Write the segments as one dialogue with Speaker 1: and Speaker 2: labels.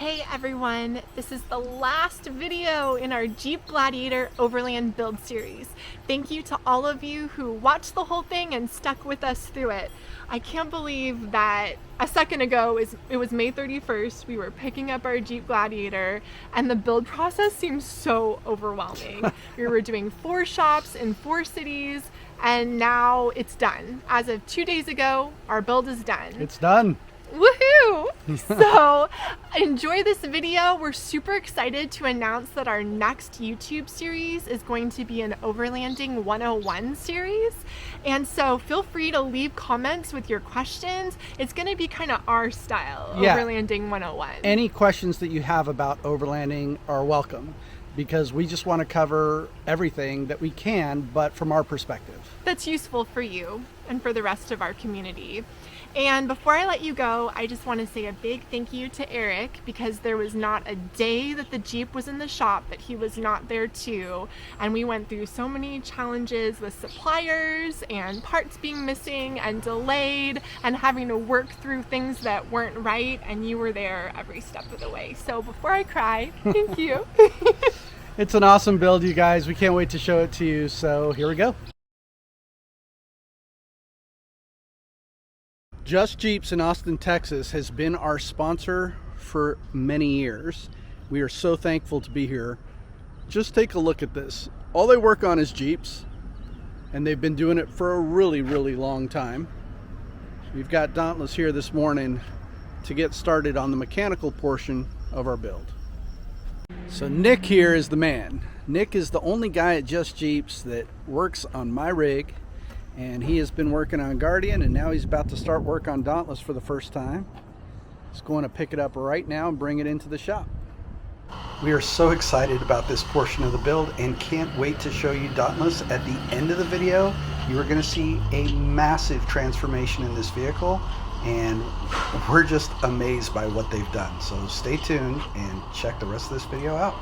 Speaker 1: Hey everyone, this is the last video in our Jeep Gladiator Overland build series. Thank you to all of you who watched the whole thing and stuck with us through it. I can't believe that a second ago it was May 31st, we were picking up our Jeep Gladiator and the build process seems so overwhelming. We were doing 4 shops in 4 cities and now it's done. As of 2 days ago, our build is done.
Speaker 2: It's done.
Speaker 1: Woohoo! So enjoy this video. We're super excited to announce that our next YouTube series is going to be an Overlanding 101 series. And so feel free to leave comments with your questions. It's going to be kind of our style, Overlanding 101.
Speaker 2: Any questions that you have about overlanding are welcome, because we just want to cover everything that we can, but from our perspective.
Speaker 1: That's useful for you and for the rest of our community. And before I let you go, I just want to say a big thank you to Eric, because there was not a day that the Jeep was in the shop that he was not there too. And we went through so many challenges with suppliers and parts being missing and delayed and having to work through things that weren't right, and you were there every step of the way. So before I cry, thank you.
Speaker 2: It's an awesome build, you guys. We can't wait to show it to you. So here we go. Just Jeeps in Austin, Texas has been our sponsor for many years. We are so thankful to be here. Just take a look at this. All they work on is Jeeps, and they've been doing it for a really, really long time. We've got Dauntless here this morning to get started on the mechanical portion of our build. So Nick here is the man. Nick is the only guy at Just Jeeps that works on my rig, and he has been working on Guardian, and now he's about to start work on Dauntless for the first time. He's going to pick it up right now and bring it into the shop. We are so excited about this portion of the build and can't wait to show you Dauntless. At the end of the video, you are going to see a massive transformation in this vehicle, and we're just amazed by what they've done. So stay tuned and check the rest of this video out.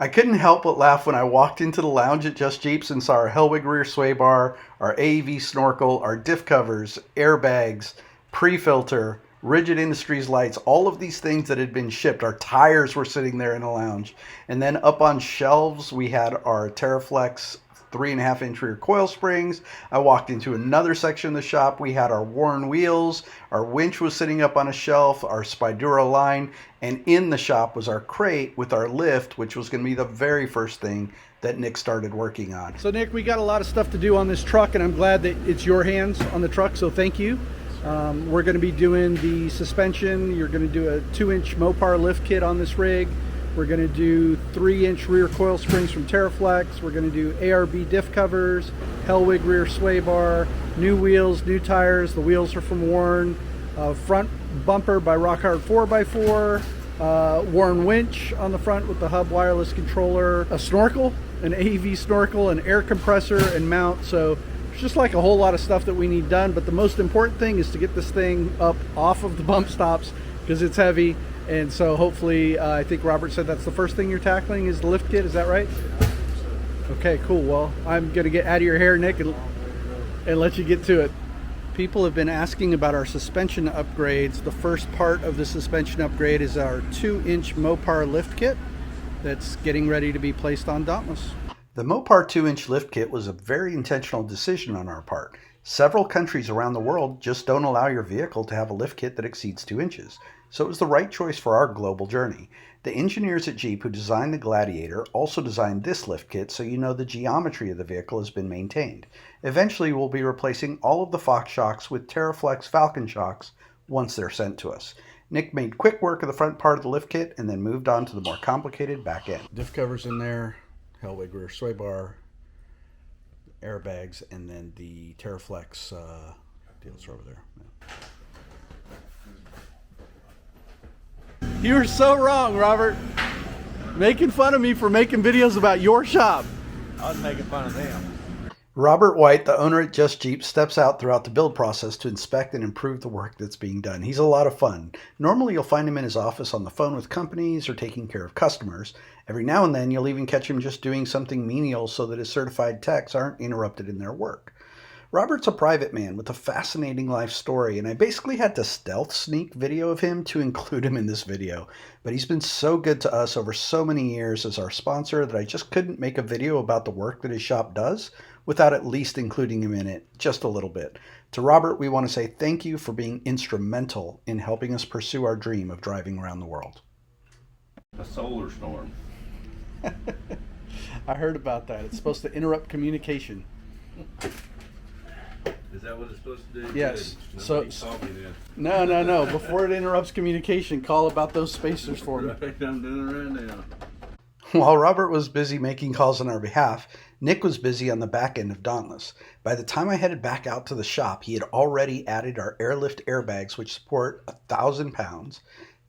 Speaker 2: I couldn't help but laugh when I walked into the lounge at Just Jeeps and saw our Hellwig rear sway bar, our AEV snorkel, our diff covers, airbags, pre-filter, Rigid Industries lights, all of these things that had been shipped. Our tires were sitting there in the lounge. And then up on shelves, we had our TerraFlex 3.5-inch rear coil springs. I walked into another section of the shop. We had our Warren wheels. Our winch was sitting up on a shelf, our Spydura line, and in the shop was our crate with our lift, which was going to be the very first thing that Nick started working on. So Nick, we got a lot of stuff to do on this truck, and I'm glad that it's your hands on the truck, so thank you. We're going to be doing the suspension. You're going to do a 2-inch Mopar lift kit on this rig. We're going to do 3-inch rear coil springs from TerraFlex. We're going to do ARB diff covers, Hellwig rear sway bar, new wheels, new tires. The wheels are from Warren. Front bumper by Rockhard 4x4. Warren winch on the front with the hub wireless controller. A snorkel, an AEV snorkel, an air compressor and mount. So it's just like a whole lot of stuff that we need done. But the most important thing is to get this thing up off of the bump stops, because it's heavy. And so hopefully, I think Robert said that's the first thing you're tackling is the lift kit. Is that right? Okay, cool. Well, I'm going to get out of your hair, Nick, and let you get to it. People have been asking about our suspension upgrades. The first part of the suspension upgrade is our 2-inch Mopar lift kit that's getting ready to be placed on Dauntless. The Mopar 2-inch lift kit was a very intentional decision on our part. Several countries around the world just don't allow your vehicle to have a lift kit that exceeds 2 inches. So it was the right choice for our global journey. The engineers at Jeep who designed the Gladiator also designed this lift kit, so you know the geometry of the vehicle has been maintained. Eventually we'll be replacing all of the Fox shocks with TerraFlex Falcon shocks once they're sent to us. Nick made quick work of the front part of the lift kit and then moved on to the more complicated back end. Diff covers in there, Hellwig rear sway bar, airbags, and then the TerraFlex deals are over there. Yeah. You were so wrong, Robert. Making fun of me for making videos about your shop.
Speaker 3: I was making fun of them.
Speaker 2: Robert White, the owner at Just Jeep, steps out throughout the build process to inspect and improve the work that's being done. He's a lot of fun. Normally you'll find him in his office on the phone with companies or taking care of customers. Every now and then you'll even catch him just doing something menial so that his certified techs aren't interrupted in their work. Robert's a private man with a fascinating life story, and I basically had to stealth sneak video of him to include him in this video. But he's been so good to us over so many years as our sponsor that I just couldn't make a video about the work that his shop does without at least including him in it just a little bit. To Robert, we want to say thank you for being instrumental in helping us pursue our dream of driving around the world.
Speaker 4: A solar storm.
Speaker 2: I heard about that. It's supposed to interrupt communication.
Speaker 4: Is that what it's supposed to do?
Speaker 2: Yes.
Speaker 4: Good.
Speaker 2: So
Speaker 4: Nobody called me
Speaker 2: no.
Speaker 4: then.
Speaker 2: Before it interrupts communication, call about those spacers for me.
Speaker 4: Right, I'm doing it right now.
Speaker 2: While Robert was busy making calls on our behalf, Nick was busy on the back end of Dauntless. By the time I headed back out to the shop, he had already added our airlift airbags, which support 1,000 pounds,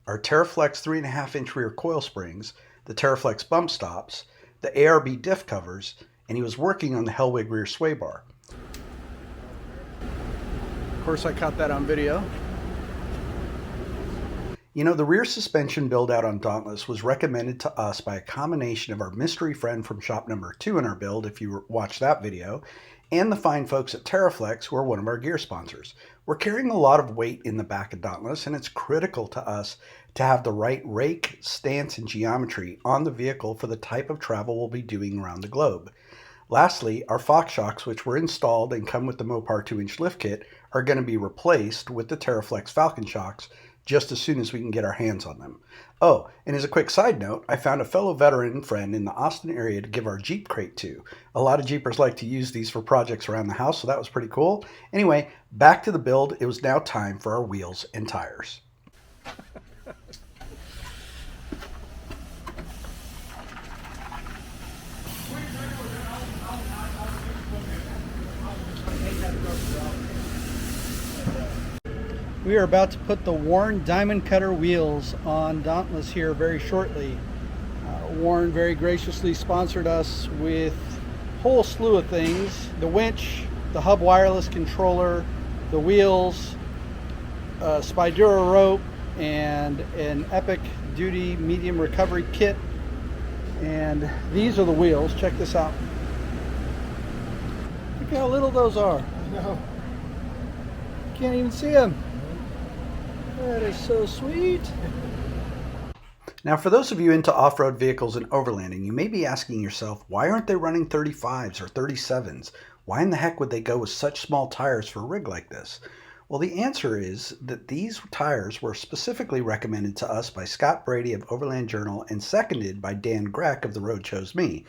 Speaker 2: our TerraFlex 3.5-inch rear coil springs, the TerraFlex bump stops, the ARB diff covers, and he was working on the Hellwig rear sway bar. Of course, I caught that on video. You know, the rear suspension build out on Dauntless was recommended to us by a combination of our mystery friend from shop number 2 in our build, if you watched that video, and the fine folks at TerraFlex, who are one of our gear sponsors. We're carrying a lot of weight in the back of Dauntless, and it's critical to us to have the right rake, stance, and geometry on the vehicle for the type of travel we'll be doing around the globe. Lastly, our Fox shocks, which were installed and come with the Mopar 2-inch lift kit, are going to be replaced with the TerraFlex Falcon shocks just as soon as we can get our hands on them. Oh, and as a quick side note, I found a fellow veteran friend in the Austin area to give our Jeep crate to. A lot of Jeepers like to use these for projects around the house, so that was pretty cool. Anyway, back to the build. It was now time for our wheels and tires. We are about to put the Warren Diamond Cutter wheels on Dauntless here very shortly. Warren very graciously sponsored us with a whole slew of things. The winch, the hub wireless controller, the wheels, Spydura rope, and an Epic Duty medium recovery kit. And these are the wheels. Check this out. Look how little those are.
Speaker 3: No.
Speaker 2: Can't even see them. That is so sweet. Now, for those of you into off-road vehicles and overlanding, you may be asking yourself, why aren't they running 35s or 37s? Why in the heck would they go with such small tires for a rig like this? Well, the answer is that these tires were specifically recommended to us by Scott Brady of Overland Journal and seconded by Dan Greck of The Road Chose Me.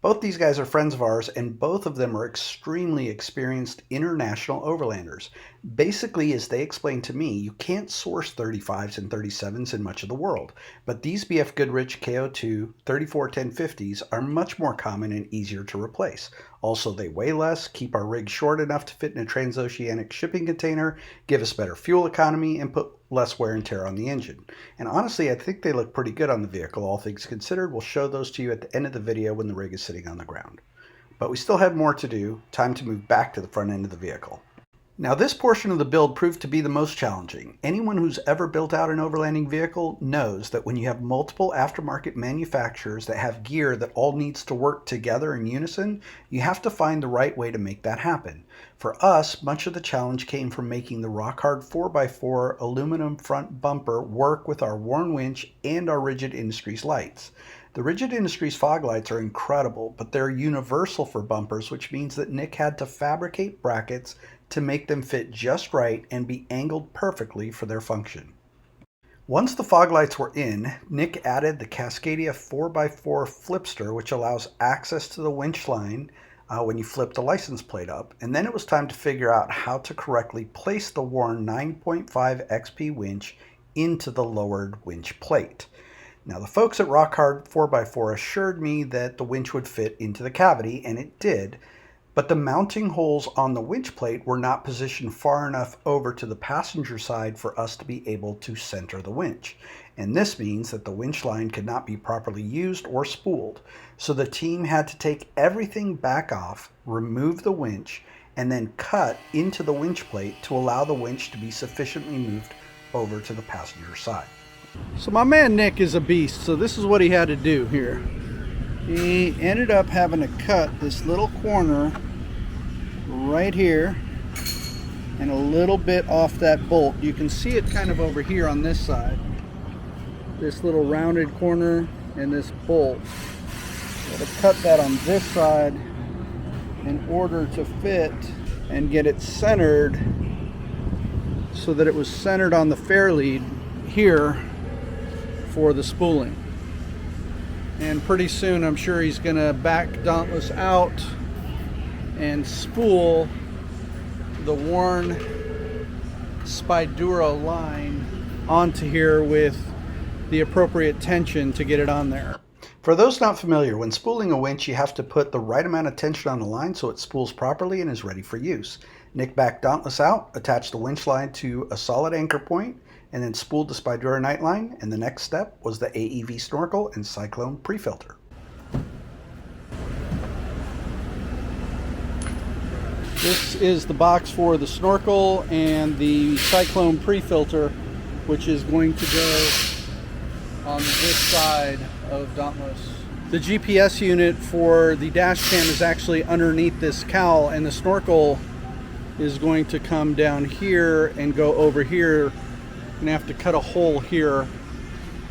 Speaker 2: Both these guys are friends of ours, and both of them are extremely experienced international overlanders. Basically, as they explained to me, you can't source 35s and 37s in much of the world, but these BF Goodrich KO2 341050s are much more common and easier to replace. Also, they weigh less, keep our rig short enough to fit in a transoceanic shipping container, give us better fuel economy, and put less wear and tear on the engine. And honestly, I think they look pretty good on the vehicle, all things considered. We'll show those to you at the end of the video when the rig is sitting on the ground. But we still have more to do. Time to move back to the front end of the vehicle. Now, this portion of the build proved to be the most challenging. Anyone who's ever built out an overlanding vehicle knows that when you have multiple aftermarket manufacturers that have gear that all needs to work together in unison, you have to find the right way to make that happen. For us, much of the challenge came from making the rock-hard 4x4 aluminum front bumper work with our Warren winch and our Rigid Industries lights. The Rigid Industries fog lights are incredible, but they're universal for bumpers, which means that Nick had to fabricate brackets to make them fit just right and be angled perfectly for their function. Once the fog lights were in, Nick added the Cascadia 4x4 flipster, which allows access to the winch line when you flip the license plate up. And then it was time to figure out how to correctly place the Warren 9.5 XP winch into the lowered winch plate. Now, the folks at Rock Hard 4x4 assured me that the winch would fit into the cavity, and it did, but the mounting holes on the winch plate were not positioned far enough over to the passenger side for us to be able to center the winch. And this means that the winch line could not be properly used or spooled. So the team had to take everything back off, remove the winch, and then cut into the winch plate to allow the winch to be sufficiently moved over to the passenger side. So my man Nick is a beast, so this is what he had to do here. He ended up having to cut this little corner right here and a little bit off that bolt. You can see it kind of over here on this side. This little rounded corner and this bolt. Gotta cut that on this side in order to fit and get it centered so that it was centered on the fair lead here for the spooling. And pretty soon I'm sure he's gonna back Dauntless out and spool the worn Spydura line onto here with the appropriate tension to get it on there. For those not familiar, when spooling a winch, you have to put the right amount of tension on the line so it spools properly and is ready for use. Nick backed Dauntless out, attached the winch line to a solid anchor point, and then spooled the Spydura night line, and the next step was the AEV snorkel and sy-klone pre-filter. This is the box for the snorkel and the sy-klone pre-filter, which is going to go on this side of Dauntless. The GPS unit for the dash cam is actually underneath this cowl, and the snorkel is going to come down here and go over here. I'm gonna have to cut a hole here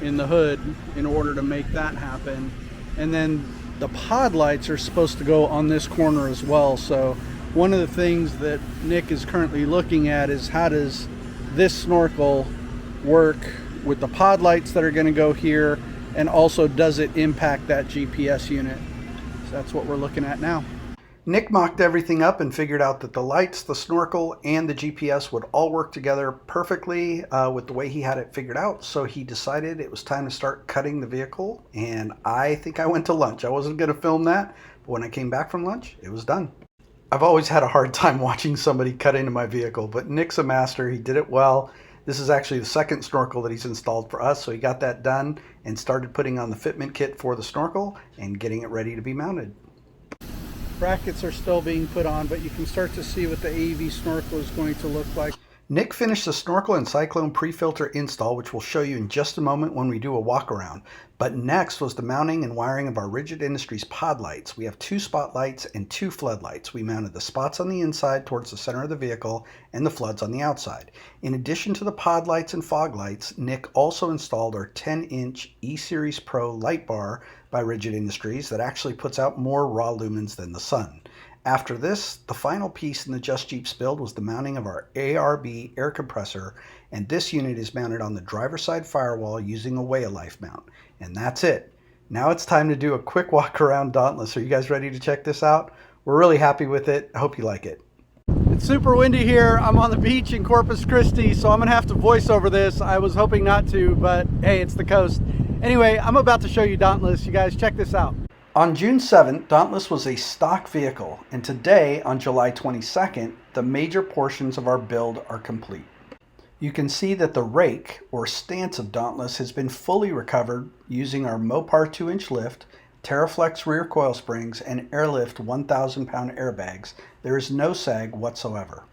Speaker 2: in the hood in order to make that happen. And then the pod lights are supposed to go on this corner as well. So one of the things that Nick is currently looking at is how does this snorkel work with the pod lights that are going to go here, and also does it impact that GPS unit? So that's what we're looking at now. Nick mocked everything up and figured out that the lights, the snorkel, and the GPS would all work together perfectly with the way he had it figured out. So he decided it was time to start cutting the vehicle, and I think I went to lunch. I wasn't going to film that, but when I came back from lunch, it was done. I've always had a hard time watching somebody cut into my vehicle, but Nick's a master. He did it well. This is actually the second snorkel that he's installed for us, so he got that done and started putting on the fitment kit for the snorkel and getting it ready to be mounted. Brackets are still being put on, but you can start to see what the AEV snorkel is going to look like. Nick finished the snorkel and sy-klone pre-filter install, which we'll show you in just a moment when we do a walk around. But next was the mounting and wiring of our Rigid Industries pod lights. We have 2 spotlights and 2 floodlights. We mounted the spots on the inside towards the center of the vehicle and the floods on the outside. In addition to the pod lights and fog lights, Nick also installed our 10-inch E-Series Pro light bar by Rigid Industries that actually puts out more raw lumens than the sun. After this, the final piece in the Just Jeeps build was the mounting of our ARB air compressor, and this unit is mounted on the driver's side firewall using a way-of-life mount. And that's it. Now it's time to do a quick walk around Dauntless. Are you guys ready to check this out? We're really happy with it. I hope you like it. It's super windy here. I'm on the beach in Corpus Christi, so I'm gonna have to voice over this. I was hoping not to, but hey, it's the coast. Anyway, I'm about to show you Dauntless. You guys check this out. On June 7th, Dauntless was a stock vehicle, and today, on July 22nd, the major portions of our build are complete. You can see that the rake, or stance of Dauntless, has been fully recovered using our Mopar 2-inch lift, Terraflex rear coil springs, and Airlift 1,000-pound airbags. There is no sag whatsoever.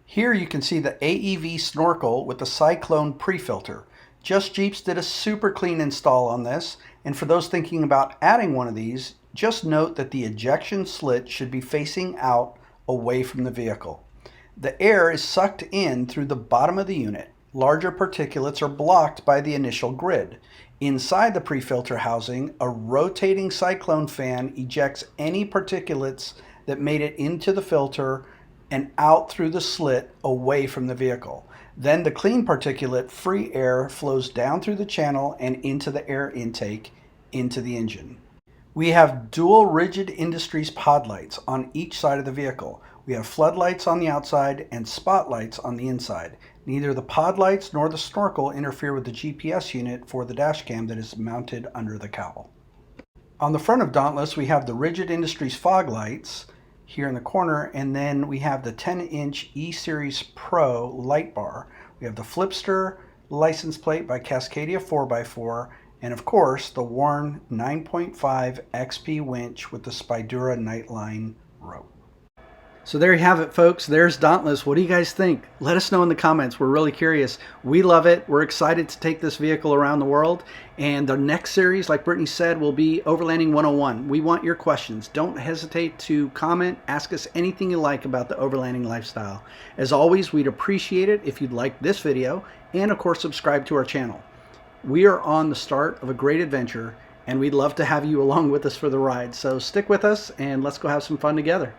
Speaker 2: Here you can see the AEV snorkel with the sy-klone pre-filter. Just Jeeps did a super clean install on this, and for those thinking about adding one of these, just note that the ejection slit should be facing out away from the vehicle. The air is sucked in through the bottom of the unit. Larger particulates are blocked by the initial grid. Inside the pre-filter housing, a rotating sy-klone fan ejects any particulates that made it into the filter and out through the slit away from the vehicle. Then the clean particulate free air flows down through the channel and into the air intake into the engine. We have dual Rigid Industries pod lights on each side of the vehicle. We have floodlights on the outside and spotlights on the inside. Neither the pod lights nor the snorkel interfere with the GPS unit for the dash cam that is mounted under the cowl. On the front of Dauntless, we have the Rigid Industries fog lights here in the corner, and then we have the 10-inch E-Series Pro light bar. We have the Flipster license plate by Cascadia 4x4, and of course the worn 9.5 XP winch with the Spydura Nightline rope. So there you have it, folks. There's Dauntless. What do you guys think? Let us know in the comments. We're really curious. We love it. We're excited to take this vehicle around the world. And the next series, like Brittany said, will be Overlanding 101. We want your questions. Don't hesitate to comment. Ask us anything you like about the overlanding lifestyle. As always, we'd appreciate it if you'd like this video and, of course, subscribe to our channel. We are on the start of a great adventure, and we'd love to have you along with us for the ride. So stick with us, and let's go have some fun together.